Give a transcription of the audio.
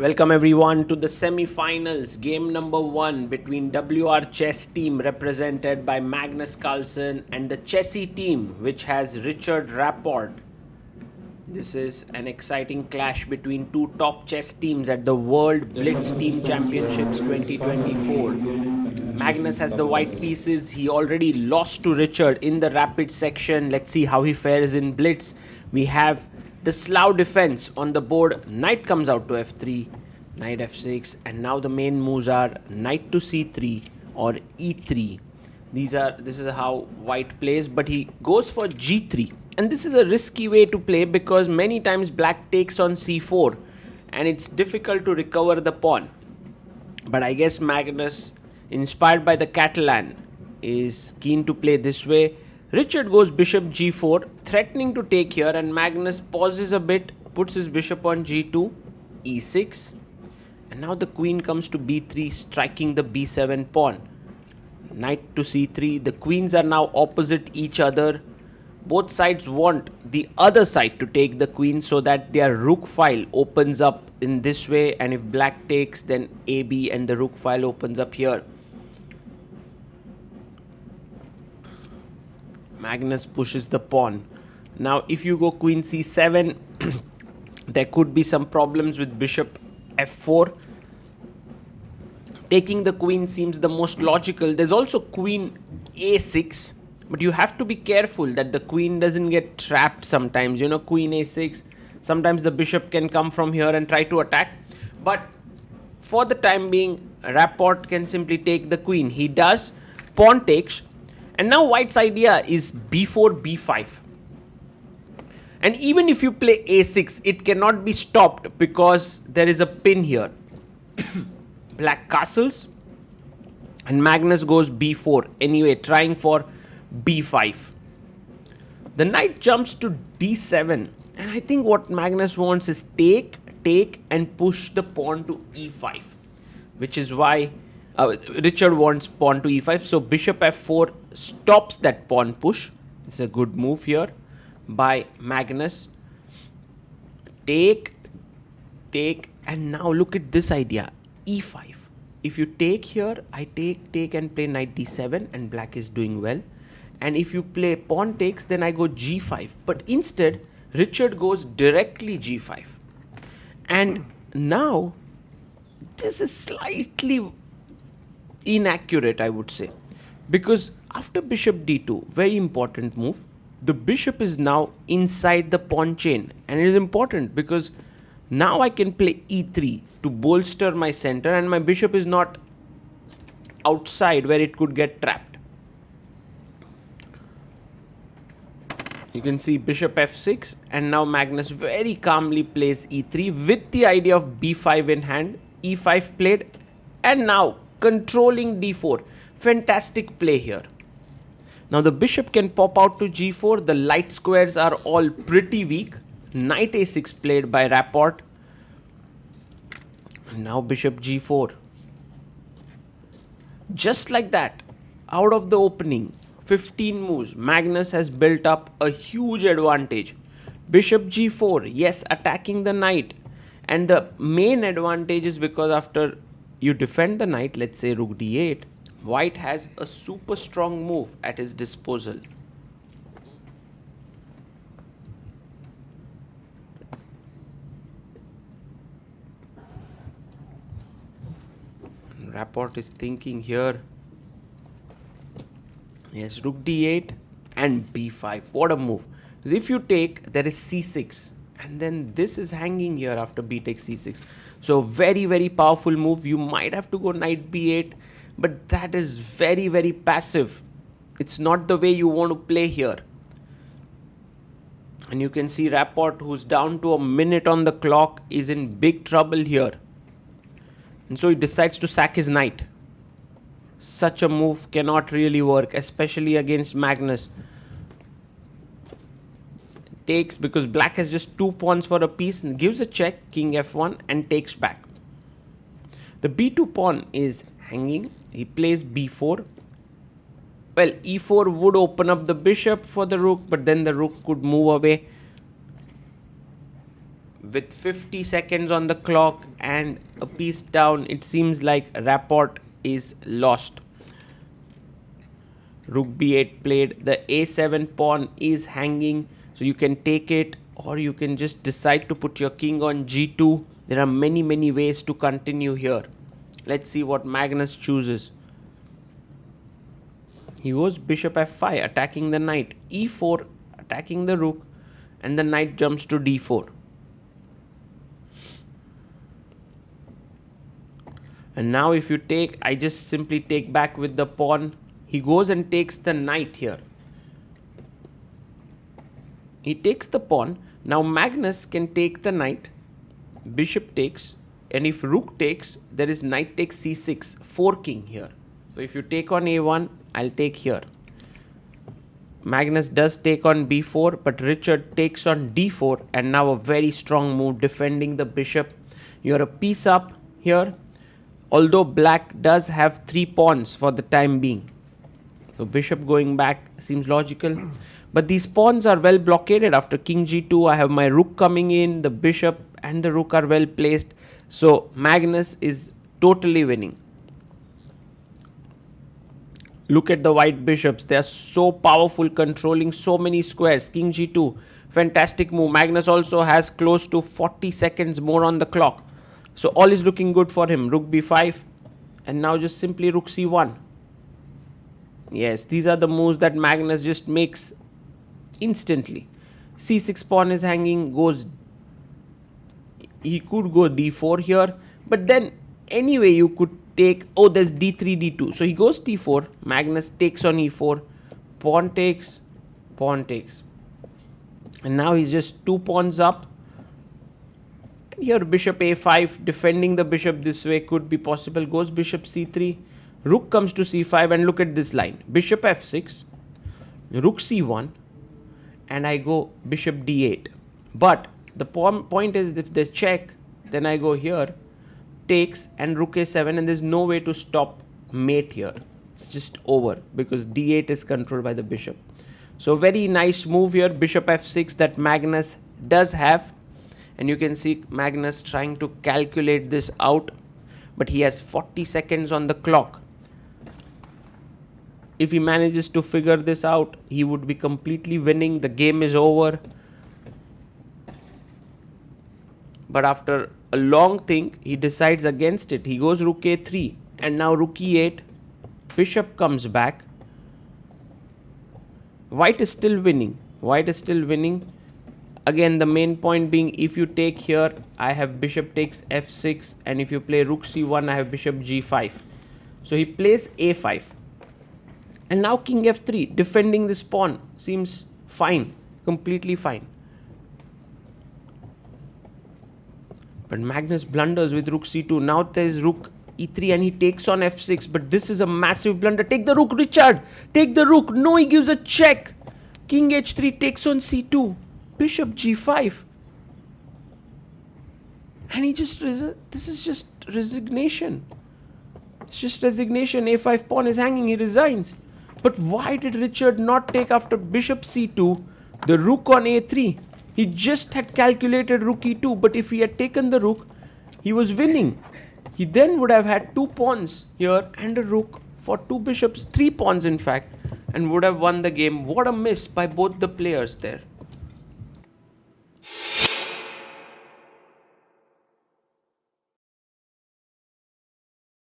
Welcome everyone to the semi-finals, game number 1 between WR Chess team represented by Magnus Carlsen and the Chessy team which has Richard Rapport. This is an exciting clash between two top chess teams at the World Blitz Team Championships 2024. Magnus has the white pieces. He already lost to Richard in the rapid section. Let's see how he fares in Blitz. We have the Slough defense on the board. Knight comes out to f3, knight f6, and now the main moves are knight to c3 or e3. This is how white plays, but he goes for g3. And this is a risky way to play because many times black takes on c4 and it's difficult to recover the pawn. But I guess Magnus, inspired by the Catalan, is keen to play this way. Richard goes bishop g4, threatening to take here, and Magnus pauses a bit, puts his bishop on g2, e6, and now the queen comes to b3, striking the b7 pawn. Knight to c3, the queens are now opposite each other. Both sides want the other side to take the queen so that their rook file opens up in this way, and if black takes, then AB and the rook file opens up here. Magnus pushes the pawn. Now if you go queen c7, there could be some problems with bishop f4. Taking the queen seems the most logical. There's also queen a6, but you have to be careful that the queen doesn't get trapped sometimes. You know, queen a6, sometimes the bishop can come from here and try to attack. But for the time being, Rapport can simply take the queen. He does, pawn takes. And now white's idea is b4, b5. And even if you play a6, it cannot be stopped because there is a pin here. Black castles and Magnus goes b4. Anyway, trying for b5. The knight jumps to d7. And I think what Magnus wants is take, and push the pawn to e5. Which is why Richard wants pawn to e5. So bishop f4 stops that pawn push. It's a good move here by Magnus. Take, and now look at this idea, e5. If you take here, I take and play knight d7, and black is doing well. And if you play pawn takes, then I go g5. But instead, Richard goes directly g5. And now, this is slightly inaccurate, I would say, because after bishop d2, very important move, the bishop is now inside the pawn chain, and it is important because now I can play e3 to bolster my center, and my bishop is not outside where it could get trapped. You can see bishop f6, and now Magnus very calmly plays e3 with the idea of b5 in hand, e5 played, and now controlling d4. Fantastic play here. Now the bishop can pop out to g4. The light squares are all pretty weak. Knight a6 played by Rapport. Now bishop g4. Just like that, out of the opening, 15 moves, Magnus has built up a huge advantage. Bishop g4, yes, attacking the knight. And the main advantage is because after you defend the knight, let's say rook d8, white has a super strong move at his disposal. Rapport is thinking here. Yes, rook d8 and b5. What a move. Because if you take, there is c6. And then this is hanging here after b takes c6. So very, very powerful move. You might have to go knight b8. But that is very, very passive. It's not the way you want to play here. And you can see Rapport, who's down to a minute on the clock, is in big trouble here. And so he decides to sack his knight. Such a move cannot really work, especially against Magnus. Takes because black has just 2 pawns for a piece, and gives a check, king f1, and takes back. The b2 pawn is hanging. He plays b4. Well, e4 would open up the bishop for the rook, but then the rook could move away. With 50 seconds on the clock and a piece down, it seems like Rapport is lost. Rook b8 played. The a7 pawn is hanging, so you can take it, or you can just decide to put your king on g2. There are many ways to continue here. Let's see what Magnus chooses. He goes bishop f5, attacking the knight, e4, attacking the rook, and the knight jumps to d4. And now if you take, I just simply take back with the pawn. He goes and takes the knight here. He takes the pawn. Now Magnus can take the knight. Bishop takes. And if rook takes, there is knight takes c6, forking here. So if you take on a1, I'll take here. Magnus does take on b4, but Richard takes on d4, and now a very strong move defending the bishop. You're a piece up here, although black does have 3 pawns for the time being. So bishop going back seems logical, but these pawns are well blockaded. After king g2, I have my rook coming in, the bishop and the rook are well placed. So Magnus is totally winning. Look at the white bishops. They are so powerful, controlling so many squares. King g2, fantastic move. Magnus also has close to 40 seconds more on the clock. So all is looking good for him. Rook b5, and now just simply rook c1. Yes, these are the moves that Magnus just makes instantly. c6 pawn is hanging, he could go d4 here, but then anyway you could take, oh, there's d3, d2. So he goes d4, Magnus takes on e4, pawn takes, and now he's just 2 pawns up. And here bishop a5, defending the bishop this way could be possible. Goes bishop c3, rook comes to c5, and look at this line. Bishop f6, rook c1, and I go bishop d8. But the point is, if they check, then I go here, takes, and rook a7, and there's no way to stop mate here. It's just over because d8 is controlled by the bishop. So very nice move here, bishop f6, that Magnus does have. And you can see Magnus trying to calculate this out, but he has 40 seconds on the clock. If he manages to figure this out, he would be completely winning. The game is over. But after a long think, he decides against it. He goes rook a3, and now rook e8. Bishop comes back. White is still winning. Again, the main point being, if you take here, I have bishop takes f6, and if you play rook c1, I have bishop g5. So he plays a5. And now king f3, defending this pawn seems fine, completely fine. But Magnus blunders with rook c2. Now there is rook e3, and he takes on f6, but this is a massive blunder. Take the rook, Richard! Take the rook! No, he gives a check! King h3 takes on c2. Bishop g5. And he just, this is just resignation. It's just resignation. a5 pawn is hanging, he resigns. But why did Richard not take after bishop c2, the rook on a3? He just had calculated rook e2, but if he had taken the rook, he was winning. He then would have had 2 pawns here and a rook for 2 bishops, 3 pawns in fact, and would have won the game. What a miss by both the players there.